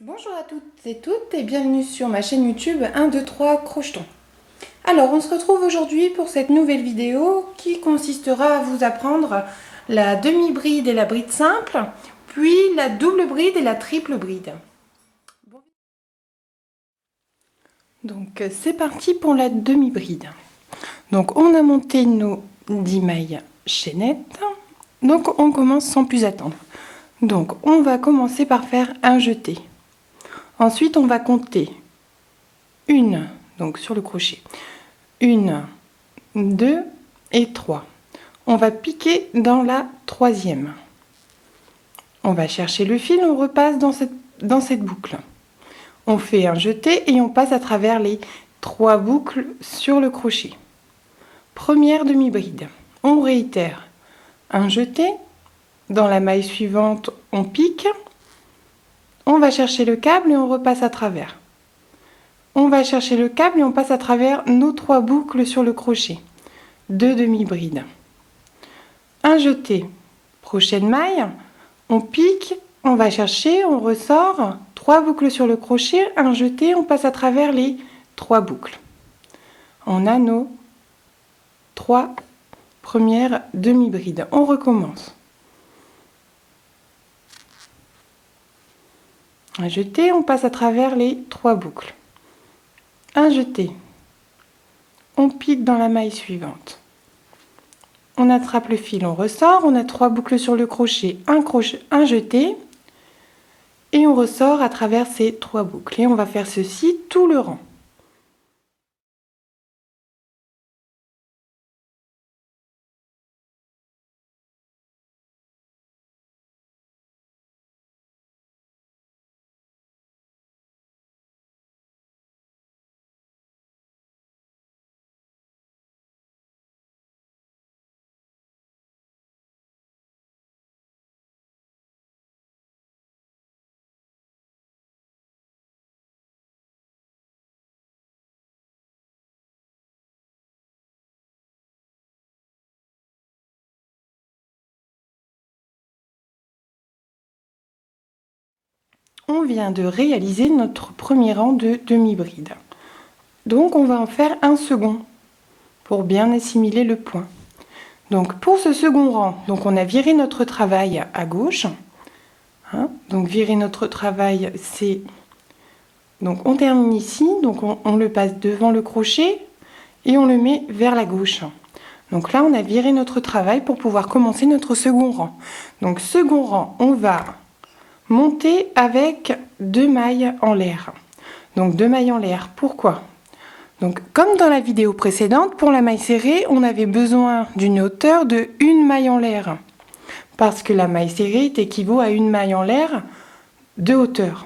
Bonjour à toutes et toutes et bienvenue sur ma chaîne YouTube 1, 2, 3 Crochetons. Alors on se retrouve aujourd'hui pour cette nouvelle vidéo qui consistera à vous apprendre la demi-bride et la bride simple, puis la double bride et la triple bride. Donc c'est parti pour la demi-bride. Donc on a monté nos 10 mailles chaînettes, donc on commence sans plus attendre. Donc on va commencer par faire un jeté. Ensuite, on va compter une, donc sur le crochet, 1, 2 et 3. On va piquer dans la troisième. On va chercher le fil, on repasse dans cette boucle. On fait un jeté et on passe à travers les 3 boucles sur le crochet. Première demi-bride. On réitère un jeté. Dans la maille suivante, on pique. On va chercher le câble et on repasse à travers. On va chercher le câble et on passe à travers nos 3 boucles sur le crochet. 2 demi-brides. Un jeté. Prochaine maille, on pique, on va chercher, on ressort. 3 boucles sur le crochet, un jeté, on passe à travers les 3 boucles. On a nos 3 premières demi-brides. On recommence. Un jeté, on passe à travers les 3 boucles. Un jeté. On pique dans la maille suivante. On attrape le fil, on ressort, on a 3 boucles sur le crochet, un jeté et on ressort à travers ces 3 boucles. Et on va faire ceci tout le rang. On vient de réaliser notre premier rang de demi-bride. Donc on va en faire un second pour bien assimiler le point. Donc pour ce second rang, donc on a viré notre travail à gauche. Donc virer notre travail, c'est... Donc on termine ici, donc on le passe devant le crochet et on le met vers la gauche. Donc là on a viré notre travail pour pouvoir commencer notre second rang. Donc second rang, on va monter avec 2 mailles en l'air. Donc 2 mailles en l'air, pourquoi? Donc comme dans la vidéo précédente, pour la maille serrée, on avait besoin d'une hauteur de 1 maille en l'air. Parce que la maille serrée équivaut à 1 maille en l'air de hauteur.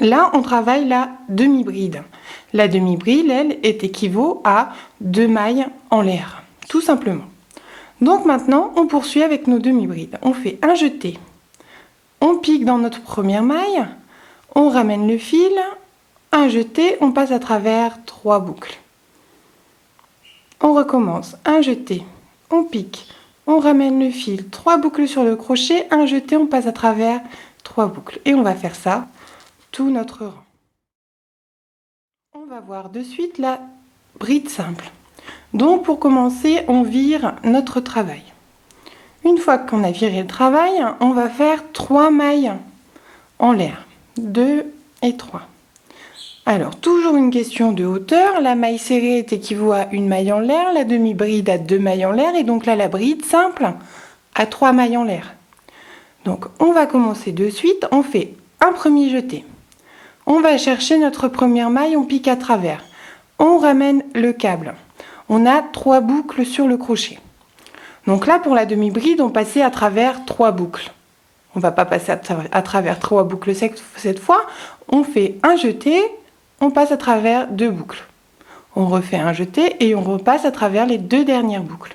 Là, on travaille la demi-bride. La demi-bride, elle, équivaut à 2 mailles en l'air, tout simplement. Donc maintenant, on poursuit avec nos demi-brides. On fait un jeté. On pique dans notre première maille, on ramène le fil, un jeté, on passe à travers 3 boucles. On recommence, un jeté, on pique, on ramène le fil, 3 boucles sur le crochet, un jeté, on passe à travers 3 boucles. Et on va faire ça tout notre rang. On va voir de suite la bride simple. Donc pour commencer, on vire notre travail. Une fois qu'on a viré le travail, on va faire 3 mailles en l'air. 2 et 3. Alors, toujours une question de hauteur. La maille serrée équivaut à 1 maille en l'air, la demi-bride à 2 mailles en l'air, et donc là, la bride simple à 3 mailles en l'air. Donc, on va commencer de suite. On fait un premier jeté. On va chercher notre première maille, on pique à travers. On ramène le câble. On a 3 boucles sur le crochet. Donc là, pour la demi-bride, on passait à travers 3 boucles. On ne va pas passer à travers 3 boucles cette fois. On fait un jeté, on passe à travers 2 boucles. On refait un jeté et on repasse à travers les 2 dernières boucles.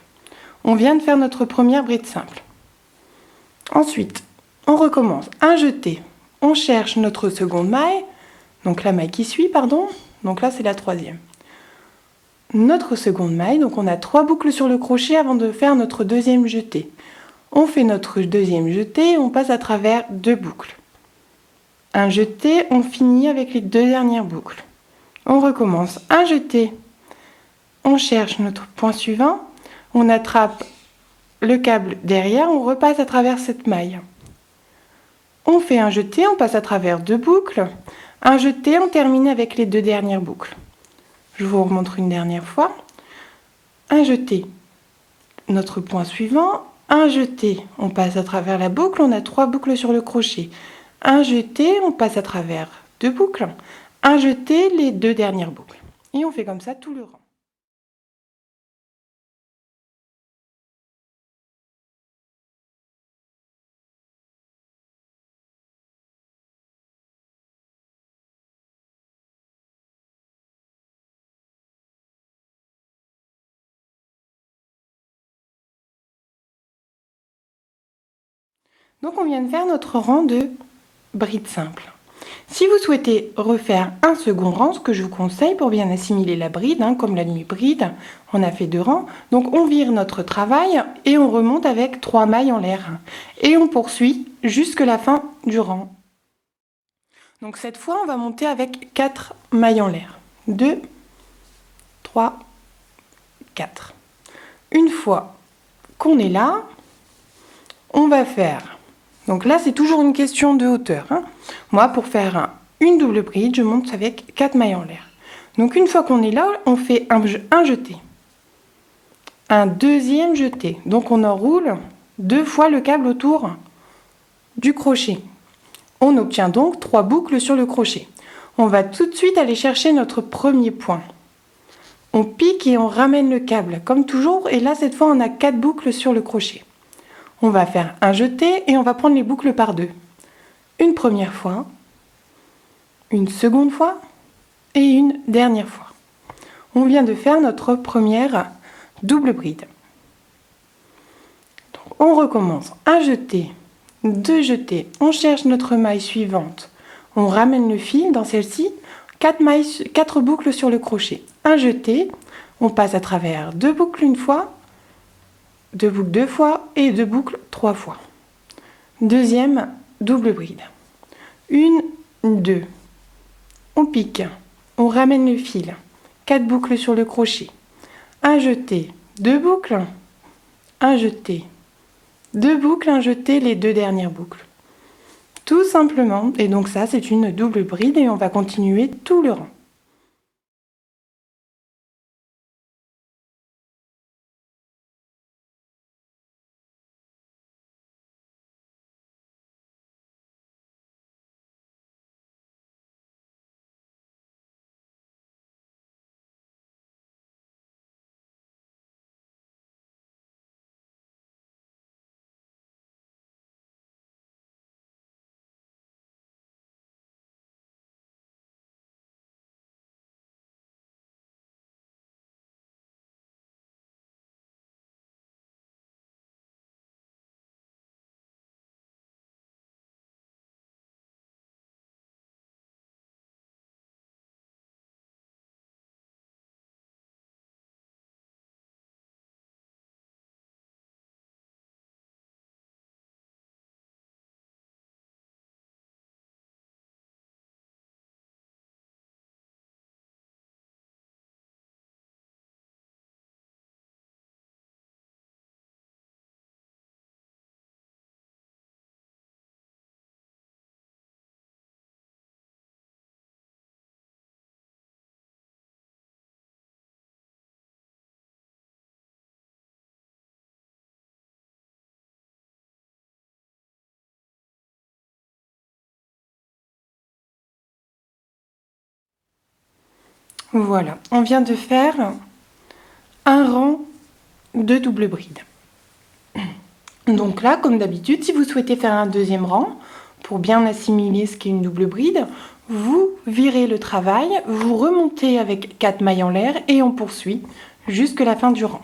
On vient de faire notre première bride simple. Ensuite, on recommence. Un jeté, on cherche notre seconde maille, donc la maille qui suit, pardon. Donc là, c'est la troisième. Notre seconde maille, donc on a 3 boucles sur le crochet avant de faire notre deuxième jeté. On fait notre deuxième jeté, on passe à travers 2 boucles. un jeté, on finit avec les 2 dernières boucles. On recommence, un jeté, on cherche notre point suivant, on attrape le câble derrière, on repasse à travers cette maille. On fait un jeté, on passe à travers 2 boucles, un jeté, on termine avec les 2 dernières boucles. Je vous remontre une dernière fois. Un jeté, notre point suivant, un jeté, on passe à travers la boucle, on a 3 boucles sur le crochet. Un jeté, on passe à travers 2 boucles, un jeté, les 2 dernières boucles. Et on fait comme ça tout le rang. Donc on vient de faire notre rang de brides simples. Si vous souhaitez refaire un second rang, ce que je vous conseille pour bien assimiler la bride, comme la demi-bride, on a fait 2 rangs. Donc on vire notre travail et on remonte avec 3 mailles en l'air. Et on poursuit jusqu'à la fin du rang. Donc cette fois, on va monter avec 4 mailles en l'air. 2, 3, 4. Une fois qu'on est là, on va faire... Donc là, c'est toujours une question de hauteur. Moi, pour faire une double bride, je monte avec 4 mailles en l'air. Donc une fois qu'on est là, on fait un jeté. Un deuxième jeté. Donc on enroule 2 fois le câble autour du crochet. On obtient donc 3 boucles sur le crochet. On va tout de suite aller chercher notre premier point. On pique et on ramène le câble, comme toujours. Et là, cette fois, on a 4 boucles sur le crochet. On va faire un jeté et on va prendre les boucles par 2. Une première fois, une seconde fois et une dernière fois. On vient de faire notre première double bride. Donc, on recommence. Un jeté, 2 jetés, on cherche notre maille suivante. On ramène le fil dans celle-ci, 4 boucles sur le crochet. Un jeté, on passe à travers 2 boucles une fois, 2 boucles 2 fois et 2 boucles 3 fois. Deuxième double bride. 1, 2. On pique, on ramène le fil, 4 boucles sur le crochet. Un jeté, 2 boucles, un jeté, 2 boucles, un jeté, les 2 dernières boucles. Tout simplement, et donc ça c'est une double bride et on va continuer tout le rang. Voilà, on vient de faire un rang de double bride. Donc là, comme d'habitude, si vous souhaitez faire un deuxième rang, pour bien assimiler ce qu'est une double bride, vous virez le travail, vous remontez avec 4 mailles en l'air et on poursuit jusqu'à la fin du rang.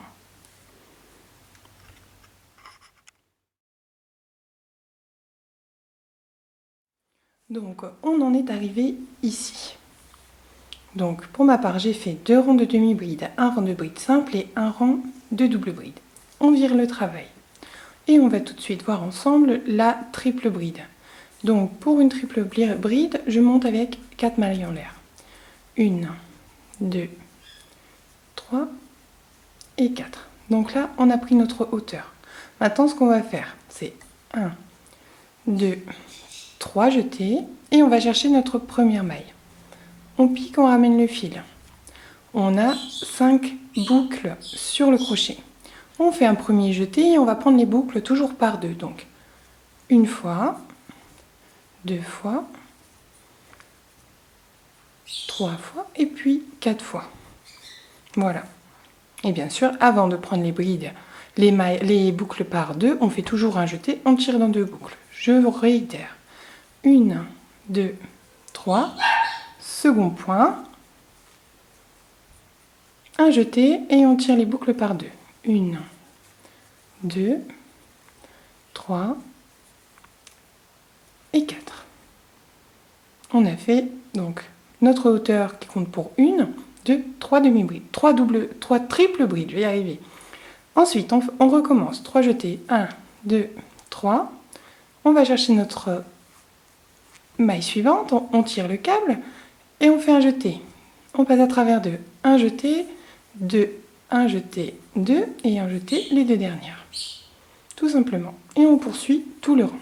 Donc on en est arrivé ici. Donc pour ma part, j'ai fait 2 rangs de demi-bride, un rang de bride simple et un rang de double bride. On vire le travail. Et on va tout de suite voir ensemble la triple bride. Donc pour une triple bride, je monte avec 4 mailles en l'air. 1, 2, 3 et 4. Donc là, on a pris notre hauteur. Maintenant, ce qu'on va faire, c'est 1, 2, 3 jetés et on va chercher notre première maille. On pique, on ramène le fil. On a 5 boucles sur le crochet. On fait un premier jeté et on va prendre les boucles toujours par deux. Donc, une fois, deux fois, 3 fois et puis 4 fois. Voilà. Et bien sûr, avant de prendre les brides, les boucles par deux, on fait toujours un jeté, on tire dans 2 boucles. Je réitère. 1, 2, 3. Second point. Un jeté et on tire les boucles par deux. 1, 2, 3 et 4. On a fait donc notre hauteur qui compte pour 1, 2, 3 demi-brides, 3 triples brides, je vais y arriver. Ensuite, on recommence. 3 jetés, 1, 2, 3. On va chercher notre maille suivante, on tire le câble et on fait un jeté. On passe à travers deux. Un jeté, 2, un jeté, 2 et un jeté, les 2 dernières. Tout simplement. Et on poursuit tout le rang.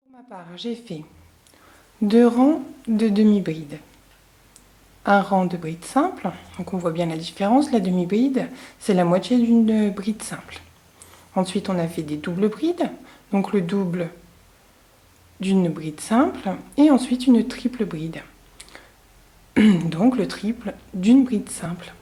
Pour ma part, j'ai fait 2 rangs de demi-brides. Un rang de bride simple, donc on voit bien la différence. La demi-bride, c'est la moitié d'une bride simple. Ensuite, on a fait des doubles brides, donc le double d'une bride simple, et ensuite une triple bride. Donc le triple d'une bride simple.